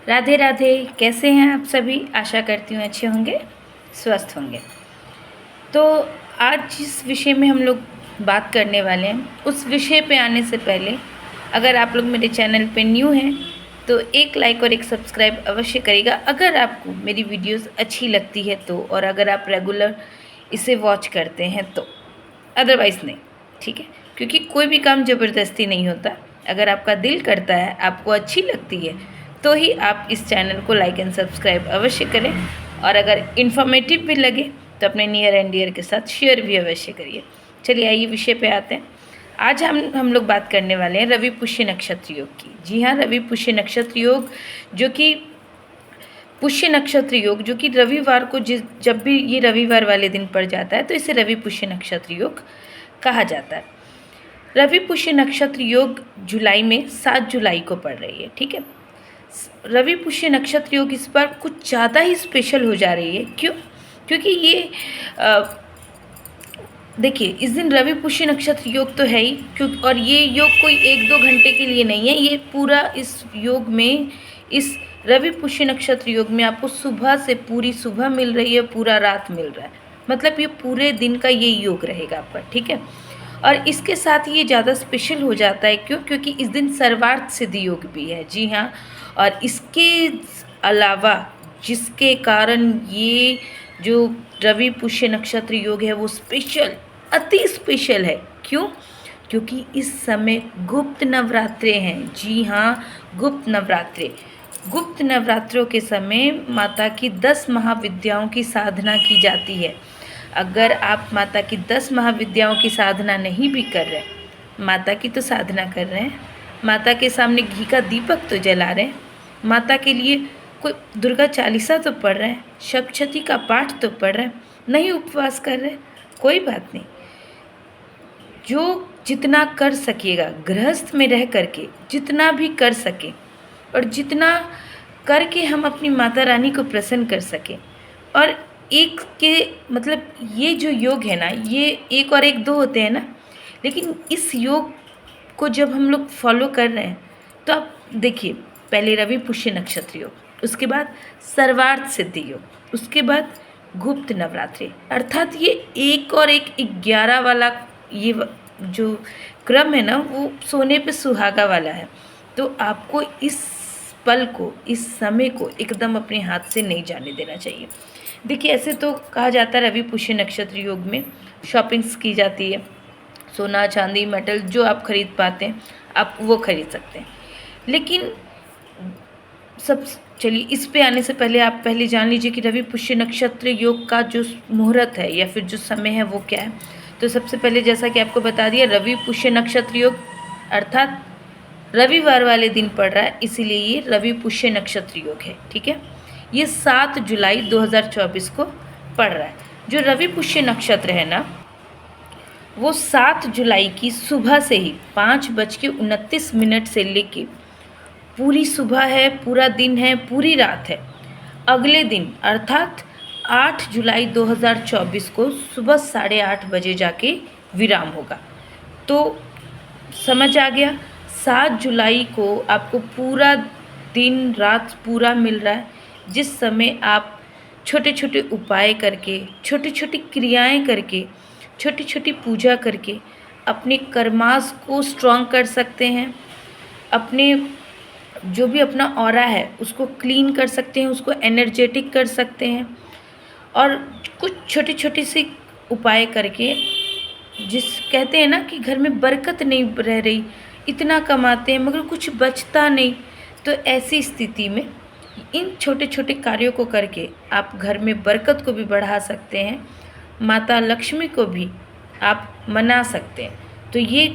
राधे राधे। कैसे हैं आप सभी? आशा करती हूँ अच्छे होंगे, स्वस्थ होंगे। तो आज जिस विषय में हम लोग बात करने वाले हैं, उस विषय पे आने से पहले अगर आप लोग मेरे चैनल पे न्यू हैं तो एक लाइक और एक सब्सक्राइब अवश्य करिएगा अगर आपको मेरी वीडियोस अच्छी लगती है तो, और अगर आप रेगुलर इसे वॉच करते हैं तो। अदरवाइज़ नहीं, ठीक है? क्योंकि कोई भी काम ज़बरदस्ती नहीं होता। अगर आपका दिल करता है, आपको अच्छी लगती है, तो ही आप इस चैनल को लाइक एंड सब्सक्राइब अवश्य करें। और अगर इन्फॉर्मेटिव भी लगे तो अपने नियर एंड डियर के साथ शेयर भी अवश्य करिए। चलिए आइए विषय पे आते हैं। आज हम लोग बात करने वाले हैं रवि पुष्य नक्षत्र योग की। जी हाँ, रवि पुष्य नक्षत्र योग, जो कि पुष्य नक्षत्र योग, जो कि रविवार को जब भी ये रविवार वाले दिन पड़ जाता है तो इसे रवि पुष्य नक्षत्र योग कहा जाता है। रवि पुष्य नक्षत्र योग जुलाई में 7 जुलाई को पड़ रही है, ठीक है? रवि पुष्य नक्षत्र योग इस बार कुछ ज़्यादा ही स्पेशल हो जा रही है। क्यों? क्योंकि ये देखिए, इस दिन रवि पुष्य नक्षत्र योग तो है ही, क्योंकि और ये योग कोई 1-2 घंटे के लिए नहीं है। ये पूरा इस योग में, इस रवि पुष्य नक्षत्र योग में आपको सुबह से पूरी सुबह मिल रही है, पूरा रात मिल रहा है। मतलब ये पूरे दिन का ये योग रहेगा आपका, ठीक है? और इसके साथ ये ज़्यादा स्पेशल हो जाता है। क्यों? क्योंकि इस दिन सर्वार्थ सिद्धि योग भी है। जी हाँ, और इसके अलावा जिसके कारण ये जो रवि पुष्य नक्षत्र योग है वो स्पेशल, अति स्पेशल है। क्यों? क्योंकि इस समय गुप्त नवरात्रे हैं। जी हाँ, गुप्त नवरात्रे। गुप्त नवरात्रों के समय माता की 10 महाविद्याओं की साधना की जाती है। अगर आप माता की 10 महाविद्याओं की साधना नहीं भी कर रहे, माता की तो साधना कर रहे हैं, माता के सामने घी का दीपक तो जला रहे हैं, माता के लिए कोई दुर्गा चालीसा तो पढ़ रहे हैं, सप्तशती का पाठ तो पढ़ रहे हैं, नहीं उपवास कर रहे, कोई बात नहीं। जो जितना कर सकिएगा, गृहस्थ में रह करके जितना भी कर सके, और जितना करके हम अपनी माता रानी को प्रसन्न कर सकें। और एक के मतलब ये जो योग है ना, ये एक और एक दो होते हैं ना, लेकिन इस योग को जब हम लोग फॉलो कर रहे हैं तो आप देखिए, पहले रवि पुष्य नक्षत्र योग, उसके बाद सर्वार्थ सिद्धि योग, उसके बाद गुप्त नवरात्रि, अर्थात ये एक और एक 11 वाला ये जो क्रम है ना, वो सोने पे सुहागा वाला है। तो आपको इस पल को, इस समय को एकदम अपने हाथ से नहीं जाने देना चाहिए। देखिए, ऐसे तो कहा जाता है रवि पुष्य नक्षत्र योग में शॉपिंग्स की जाती है, सोना चांदी मेटल जो आप खरीद पाते हैं आप वो खरीद सकते हैं। लेकिन सब चलिए, इस पे आने से पहले आप पहले जान लीजिए कि रवि पुष्य नक्षत्र योग का जो मुहूर्त है या फिर जो समय है वो क्या है। तो सबसे पहले जैसा कि आपको बता दिया, रवि पुष्य नक्षत्र योग अर्थात रविवार वाले दिन पड़ रहा है, इसीलिए ये रवि पुष्य नक्षत्र योग है, ठीक है? ये 7 जुलाई 2024 को पड़ रहा है। जो रवि पुष्य नक्षत्र है ना, वो 7 जुलाई की सुबह से ही 5:29 से लेके पूरी सुबह है, पूरा दिन है, पूरी रात है। अगले दिन अर्थात 8 जुलाई 2024 को सुबह 8:30 बजे जाके विराम होगा। तो समझ आ गया, 7 जुलाई को आपको पूरा दिन रात पूरा मिल रहा है, जिस समय आप छोटे छोटे उपाय करके, छोटी छोटी क्रियाएं करके, छोटी छोटी पूजा करके अपने कर्मास को स्ट्रॉन्ग कर सकते हैं। अपने जो भी अपना ऑरा है उसको क्लीन कर सकते हैं, उसको एनर्जेटिक कर सकते हैं। और कुछ छोटी छोटी सी उपाय करके, जिस कहते हैं ना कि घर में बरकत नहीं रह रही, इतना कमाते हैं मगर कुछ बचता नहीं, तो ऐसी स्थिति में इन छोटे छोटे कार्यों को करके आप घर में बरकत को भी बढ़ा सकते हैं, माता लक्ष्मी को भी आप मना सकते हैं। तो ये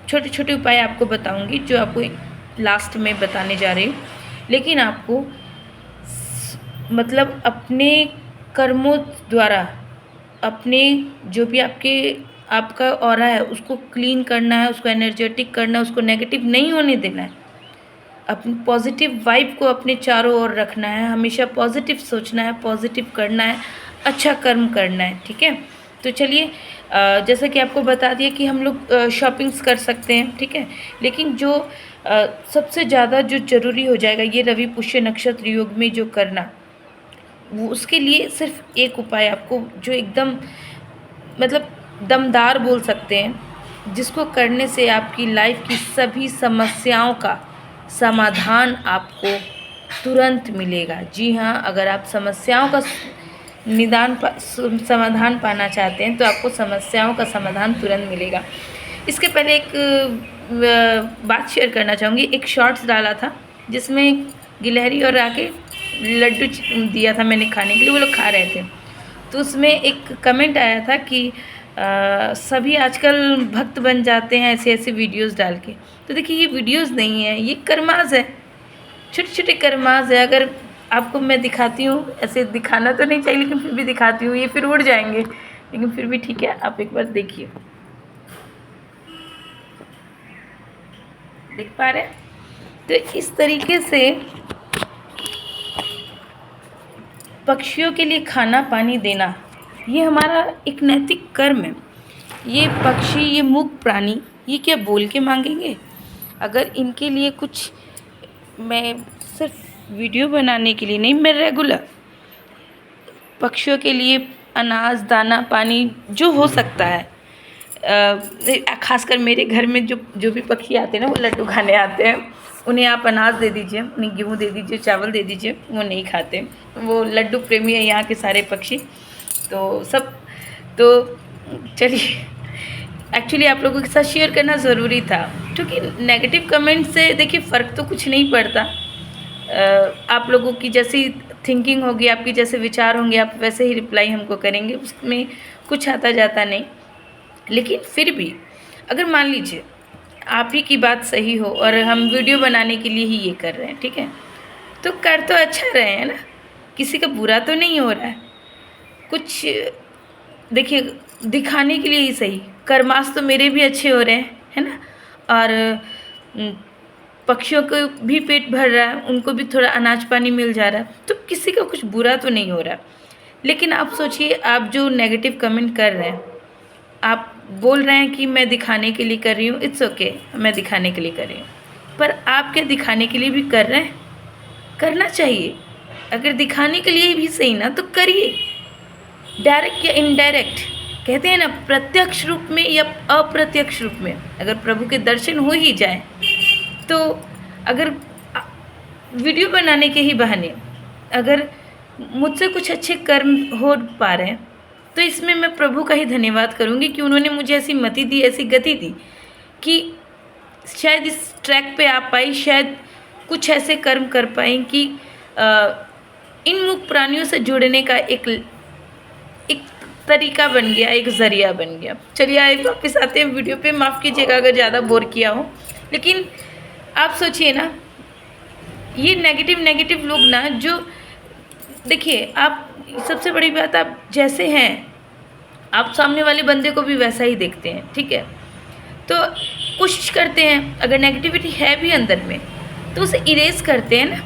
छोटे छोटे उपाय आपको बताऊंगी, जो आपको लास्ट में बताने जा रही हूँ। लेकिन आपको मतलब अपने कर्मों द्वारा अपने जो भी आपका ऑरा है उसको क्लीन करना है, उसको एनर्जेटिक करना है, उसको नेगेटिव नहीं होने देना है। अपनी पॉजिटिव वाइब को अपने चारों ओर रखना है, हमेशा पॉजिटिव सोचना है, पॉजिटिव करना है, अच्छा कर्म करना है, ठीक है? तो चलिए, जैसा कि आपको बता दिया कि हम लोग शॉपिंग्स कर सकते हैं, ठीक है? लेकिन जो सबसे ज़्यादा जो ज़रूरी हो जाएगा ये रवि पुष्य नक्षत्र योग में जो करना, वो उसके लिए सिर्फ एक उपाय आपको जो एकदम मतलब दमदार बोल सकते हैं, जिसको करने से आपकी लाइफ की सभी समस्याओं का समाधान आपको तुरंत मिलेगा। जी हाँ, अगर आप समस्याओं का समाधान पाना चाहते हैं तो आपको समस्याओं का समाधान तुरंत मिलेगा। इसके पहले एक बात शेयर करना चाहूँगी। एक शॉर्ट्स डाला था जिसमें गिलहरी और आके लड्डू दिया था मैंने खाने के लिए, वो लोग खा रहे थे। तो उसमें एक कमेंट आया था कि सभी आजकल भक्त बन जाते हैं ऐसे ऐसे वीडियोस डाल के। तो देखिए, ये वीडियोस नहीं है, ये कर्माज है, छोटे छोटे कर्माज है। अगर आपको मैं दिखाती हूँ, ऐसे दिखाना तो नहीं चाहिए लेकिन फिर भी दिखाती हूँ, ये फिर उड़ जाएंगे लेकिन फिर भी ठीक है, आप एक बार देखिए। देख पा रहे हैं? तो इस तरीके से पक्षियों के लिए खाना पानी देना ये हमारा एक नैतिक कर्म है। ये पक्षी, ये मूक प्राणी, ये क्या बोल के मांगेंगे? अगर इनके लिए कुछ, मैं सिर्फ वीडियो बनाने के लिए नहीं, मैं रेगुलर पक्षियों के लिए अनाज दाना पानी जो हो सकता है, खासकर मेरे घर में जो भी पक्षी आते हैं ना, वो लड्डू खाने आते हैं, उन्हें आप अनाज दे दीजिए, उन्हें गेहूँ दे दीजिए, चावल दे दीजिए, वो नहीं खाते। वो लड्डू प्रेमी है यहाँ के सारे पक्षी। तो चलिए, एक्चुअली आप लोगों के साथ शेयर करना ज़रूरी था, क्योंकि नेगेटिव कमेंट से देखिए फ़र्क तो कुछ नहीं पड़ता। आप लोगों की जैसी थिंकिंग होगी, आपके जैसे विचार होंगे, आप वैसे ही रिप्लाई हमको करेंगे, उसमें कुछ आता जाता नहीं। लेकिन फिर भी अगर मान लीजिए आप ही की बात सही हो और हम वीडियो बनाने के लिए ही ये कर रहे हैं, ठीक है, तो कर तो अच्छा रहे हैं ना, किसी का बुरा तो नहीं हो रहा है। कुछ देखिए, दिखाने के लिए ही सही, कर्मास तो मेरे भी अच्छे हो रहे हैं, है ना, और पक्षियों को भी पेट भर रहा है, उनको भी थोड़ा अनाज पानी मिल जा रहा है, तो किसी का कुछ बुरा तो नहीं हो रहा। लेकिन आप सोचिए, आप जो नेगेटिव कमेंट कर रहे हैं, आप बोल रहे हैं कि मैं दिखाने के लिए कर रही हूँ, इट्स ओके, मैं दिखाने के लिए कर रही हूँ, पर आप क्या दिखाने के लिए भी कर रहे हैं? करना चाहिए। अगर दिखाने के लिए भी सही ना, तो करिए, डायरेक्ट या इनडायरेक्ट, कहते हैं ना, प्रत्यक्ष रूप में या अप्रत्यक्ष रूप में अगर प्रभु के दर्शन हो ही जाए, तो अगर वीडियो बनाने के ही बहाने अगर मुझसे कुछ अच्छे कर्म हो पा रहे हैं, तो इसमें मैं प्रभु का ही धन्यवाद करूँगी कि उन्होंने मुझे ऐसी मति दी, ऐसी गति दी कि शायद इस ट्रैक पे आ पाई, शायद कुछ ऐसे कर्म कर पाई कि इन मुक्त प्राणियों से जुड़ने का एक तरीका बन गया, एक ज़रिया बन गया। चलिए आए वापस आते हैं वीडियो पे। माफ़ कीजिएगा अगर ज़्यादा बोर किया हो, लेकिन आप सोचिए ना, ये नेगेटिव लोग ना, जो देखिए, आप सबसे बड़ी बात, आप जैसे हैं आप सामने वाले बंदे को भी वैसा ही देखते हैं, ठीक है, तो कोशिश करते हैं अगर नेगेटिविटी है भी अंदर में तो उसे इरेज करते हैं ना,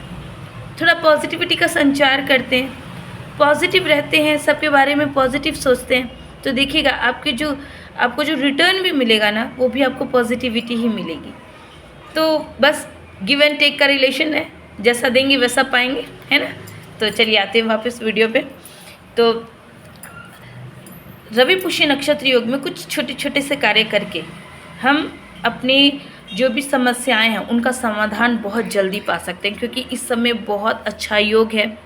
थोड़ा पॉजिटिविटी का संचार करते हैं, पॉजिटिव रहते हैं, सबके बारे में पॉजिटिव सोचते हैं, तो देखिएगा आपको जो रिटर्न भी मिलेगा ना, वो भी आपको पॉजिटिविटी ही मिलेगी। तो बस गिव एंड टेक का रिलेशन है, जैसा देंगे वैसा पाएंगे, है ना। तो चलिए आते हैं वापस वीडियो पे। तो रवि पुष्य नक्षत्र योग में कुछ छोटे छोटे से कार्य करके हम अपनी जो भी समस्याएं हैं उनका समाधान बहुत जल्दी पा सकते हैं, क्योंकि इस समय बहुत अच्छा योग है,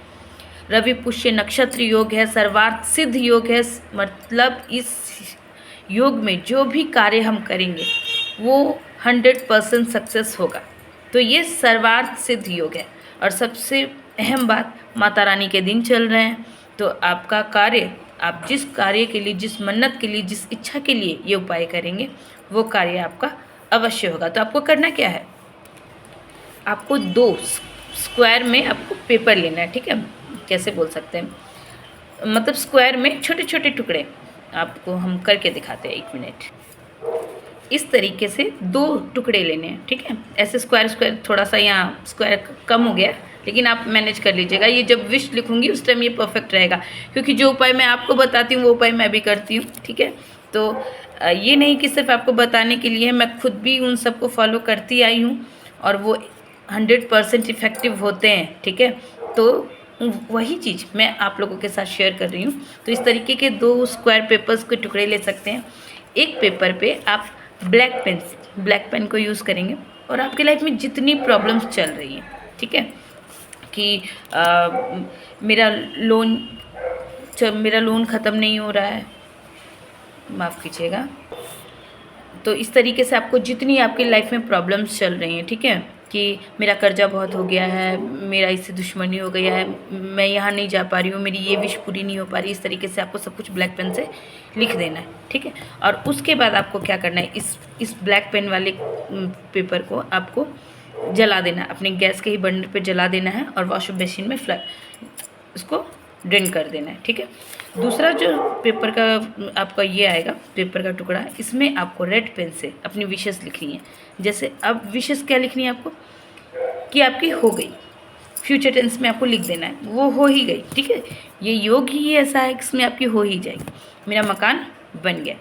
रवि पुष्य नक्षत्र योग है, सर्वार्थ सिद्ध योग है। मतलब इस योग में जो भी कार्य हम करेंगे वो 100% सक्सेस होगा। तो ये सर्वार्थ सिद्ध योग है। और सबसे अहम बात, माता रानी के दिन चल रहे हैं, तो आपका कार्य, आप जिस कार्य के लिए, जिस मन्नत के लिए, जिस इच्छा के लिए ये उपाय करेंगे, वो कार्य आपका अवश्य होगा। तो आपको करना क्या है, आपको 2 स्क्वायर में आपको पेपर लेना है, ठीक है, कैसे बोल सकते हैं, मतलब स्क्वायर में छोटे छोटे टुकड़े आपको हम करके दिखाते हैं, 1 मिनट। इस तरीके से 2 टुकड़े लेने हैं, ठीक है, ऐसे स्क्वायर, थोड़ा सा यहाँ स्क्वायर कम हो गया, लेकिन आप मैनेज कर लीजिएगा। ये जब विश लिखूंगी उस टाइम ये परफेक्ट रहेगा, क्योंकि जो उपाय मैं आपको बताती हूँ वो उपाय मैं भी करती हूँ, ठीक है। तो ये नहीं कि सिर्फ आपको बताने के लिए, मैं खुद भी उन सबको फॉलो करती आई हूँ और वो 100% इफ़ेक्टिव होते हैं, ठीक है। तो वही चीज़ मैं आप लोगों के साथ शेयर कर रही हूँ। तो इस तरीके के 2 स्क्वायर पेपर्स के टुकड़े ले सकते हैं। एक पेपर पे आप ब्लैक पेन को यूज़ करेंगे और आपके लाइफ में जितनी प्रॉब्लम्स चल रही हैं, ठीक है, कि मेरा लोन ख़त्म नहीं हो रहा है, माफ़ कीजिएगा। तो इस तरीके से आपको जितनी आपकी लाइफ में प्रॉब्लम्स चल रही हैं, ठीक है, कि मेरा कर्जा बहुत हो गया है, मेरा इससे दुश्मनी हो गया है, मैं यहाँ नहीं जा पा रही हूँ, मेरी ये विश पूरी नहीं हो पा रही, इस तरीके से आपको सब कुछ ब्लैक पेन से लिख देना है, ठीक है। और उसके बाद आपको क्या करना है, इस ब्लैक पेन वाले पेपर को आपको जला देना है, अपने गैस के ही बर्नर पे जला देना है और वॉश बेसिन में इसको ड्रेन कर देना है, ठीक है। दूसरा जो पेपर का आपका ये आएगा, पेपर का टुकड़ा, इसमें आपको रेड पेन से अपनी विशेस लिखनी है। जैसे अब विशेस क्या लिखनी है आपको, कि आपकी हो गई, फ्यूचर टेंस में आपको लिख देना है, वो हो ही गई, ठीक है। ये योग ही ऐसा है कि इसमें आपकी हो ही जाएगी। मेरा मकान बन गया,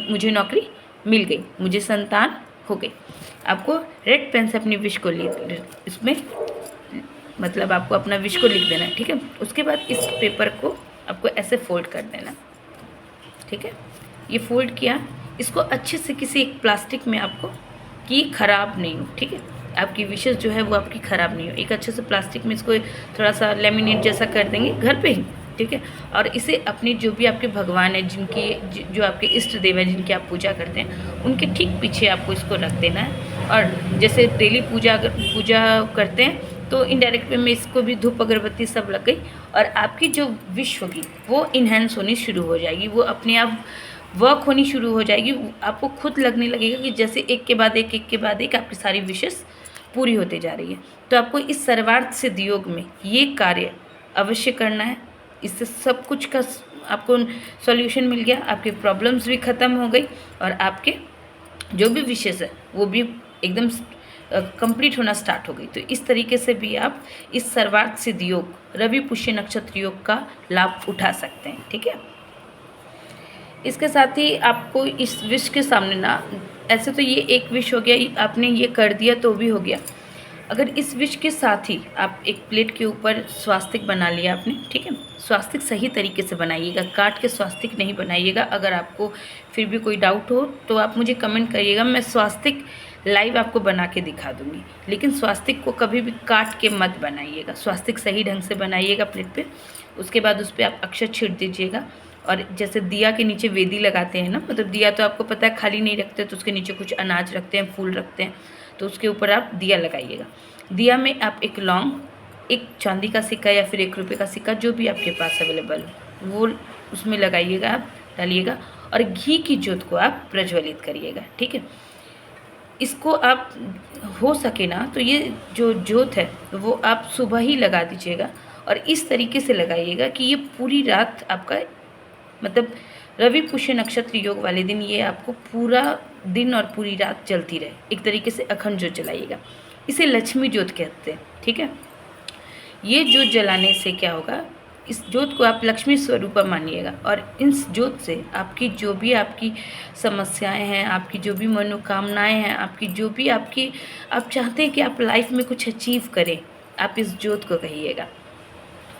मुझे नौकरी मिल गई, मुझे संतान हो गई। आपको रेड पेन से अपनी विश को इसमें मतलब आपको अपना विश को लिख देना है, ठीक है। उसके बाद इस पेपर को आपको ऐसे फोल्ड कर देना, ठीक है। ये फोल्ड किया, इसको अच्छे से किसी एक प्लास्टिक में आपको, कि ख़राब नहीं हो, ठीक है, आपकी विशेस जो है वो आपकी ख़राब नहीं हो, एक अच्छे से प्लास्टिक में इसको थोड़ा सा लेमिनेट जैसा कर देंगे घर पे ही, ठीक है। और इसे अपनी जो भी आपके भगवान है, जो आपके इष्ट देव है, जिनकी आप पूजा करते हैं, उनके ठीक पीछे आपको इसको रख देना है। और जैसे डेली पूजा करते हैं तो इनडायरेक्ट वे में इसको भी धूप अगरबत्ती सब लग गई और आपकी जो विश होगी वो इन्हेंस होनी शुरू हो जाएगी, वो अपने आप वर्क होनी शुरू हो जाएगी। आपको खुद लगने लगेगा कि जैसे एक के बाद एक आपकी सारी विशेस पूरी होते जा रही है। तो आपको इस सर्वार्थ सिद्ध योग में ये कार्य अवश्य करना है। इससे सब कुछ का आपको सॉल्यूशन मिल गया, आपकी प्रॉब्लम्स भी ख़त्म हो गई और आपके जो भी विशेस है वो भी एकदम कंप्लीट होना स्टार्ट हो गई। तो इस तरीके से भी आप इस सर्वार्थ सिद्ध योग, रवि पुष्य नक्षत्र योग का लाभ उठा सकते हैं, ठीक है। इसके साथ ही आपको इस विश के सामने ना, ऐसे तो ये एक विश हो गया, आपने ये कर दिया तो भी हो गया। अगर इस विश के साथ ही आप एक प्लेट के ऊपर स्वास्तिक बना लिया आपने, ठीक है। स्वास्तिक सही तरीके से बनाइएगा, काट के स्वास्तिक नहीं बनाइएगा। अगर आपको फिर भी कोई डाउट हो तो आप मुझे कमेंट करिएगा, मैं स्वास्तिक लाइव आपको बना के दिखा दूँगी। लेकिन स्वास्तिक को कभी भी काट के मत बनाइएगा, स्वास्तिक सही ढंग से बनाइएगा प्लेट पे। उसके बाद उस पर आप अक्षर छीट दीजिएगा और जैसे दिया के नीचे वेदी लगाते हैं ना, मतलब दिया तो आपको पता है खाली नहीं रखते, तो उसके नीचे कुछ अनाज रखते हैं, फूल रखते हैं, तो उसके ऊपर आप दिया लगाइएगा। दिया में आप एक लौंग, एक चांदी का सिक्का या फिर 1 रुपये का सिक्का, जो भी आपके पास अवेलेबल हो वो उसमें लगाइएगा, आप डालिएगा और घी की ज्योत को आप प्रज्वलित करिएगा, ठीक है। इसको आप हो सके ना तो ये जो ज्योत है वो आप सुबह ही लगा दीजिएगा और इस तरीके से लगाइएगा कि ये पूरी रात आपका, मतलब रवि पुष्य नक्षत्र योग वाले दिन ये आपको पूरा दिन और पूरी रात जलती रहे। एक तरीके से अखंड ज्योत जलाइएगा। इसे लक्ष्मी ज्योत कहते हैं, ठीक है। ये ज्योत जलाने से क्या होगा, इस ज्योत को आप लक्ष्मी स्वरूप मानिएगा और इस ज्योत से आपकी जो भी आपकी समस्याएं हैं, आपकी जो भी मनोकामनाएं हैं, आपकी जो भी आप चाहते हैं कि आप लाइफ में कुछ अचीव करें, आप इस ज्योत को कहिएगा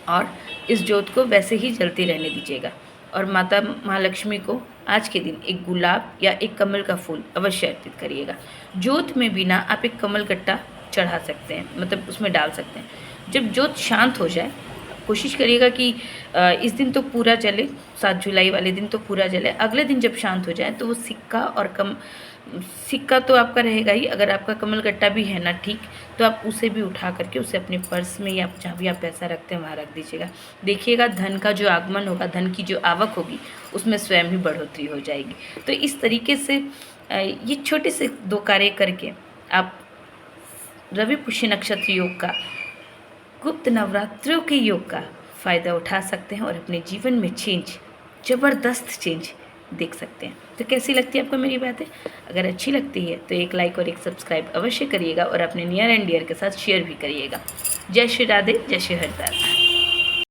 और इस ज्योत को वैसे ही जलती रहने दीजिएगा। और माता महालक्ष्मी को आज के दिन एक गुलाब या एक कमल का फूल अवश्य अर्पित करिएगा। ज्योत में भी ना आप एक कमल गट्टा चढ़ा सकते हैं, मतलब उसमें डाल सकते हैं। जब ज्योत शांत हो जाए, कोशिश करिएगा कि इस दिन तो पूरा जले, 7 जुलाई वाले दिन तो पूरा जले। अगले दिन जब शांत हो जाए तो वो सिक्का तो आपका रहेगा ही, अगर आपका कमल गट्टा भी है ना, ठीक, तो आप उसे भी उठा करके उसे अपने पर्स में या जहाँ भी आप पैसा रखते हैं वहाँ रख दीजिएगा। देखिएगा धन का जो आगमन होगा, धन की जो आवक होगी, उसमें स्वयं ही बढ़ोतरी हो जाएगी। तो इस तरीके से ये छोटे से 2 कार्य करके आप रवि पुष्य नक्षत्र योग का, गुप्त नवरात्रों के योग का फ़ायदा उठा सकते हैं और अपने जीवन में ज़बरदस्त चेंज देख सकते हैं। तो कैसी लगती है आपको मेरी बातें? अगर अच्छी लगती है तो एक लाइक और एक सब्सक्राइब अवश्य करिएगा और अपने नियर एंड डियर के साथ शेयर भी करिएगा। जय श्री राधे, जय श्री हरिदास।